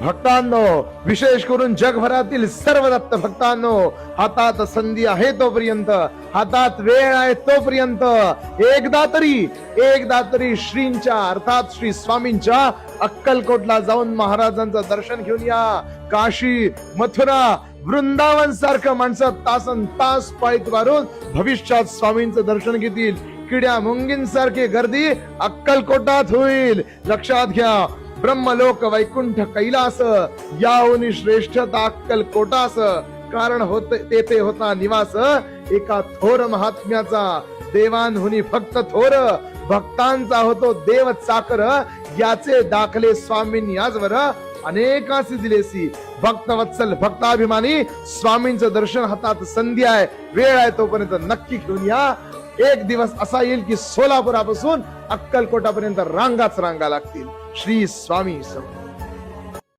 भक्तांनो, विशेष करून जगभरातील सर्व दत्त भक्तांनो, हातात संधी आहे तोपर्यंत, हातात वेळ आहे तोपर्यंत एकदा तरी श्रींच्या अर्थात श्री स्वामींच्या अक्कलकोटला जाऊन महाराजांचं दर्शन घेऊन या. काशी, मथुरा, वृंदावन सारखं माणसं तासन तास पायीत वारून भविष्यात स्वामींचं दर्शन घेतील. किड्या मुंगींसारखी गर्दी अक्कलकोटात होईल. लक्षात घ्या, ब्रह्मलोक वैकुंठ कैलास याहुनी श्रेष्ठता अक्कलकोटास. कारण तेथे होता निवास एका थोर महात्म्याचा. देवांहुनी भक्त थोर, भक्तांचा होतो देव चाकर. याचे दाखले स्वामींनी आजवर अनेकांशी दिलेसी. भक्तवत्सल भक्ताभिमानी स्वामींचं दर्शन हातात संधी आहे, वेळ आहे तोपर्यंत नक्की घेऊन या. एक दिवस असा येईल की सोलापुरापासून अक्कलकोटापर्यंत रांगाच रांगा लागतील. श्री स्वामी समर्थ.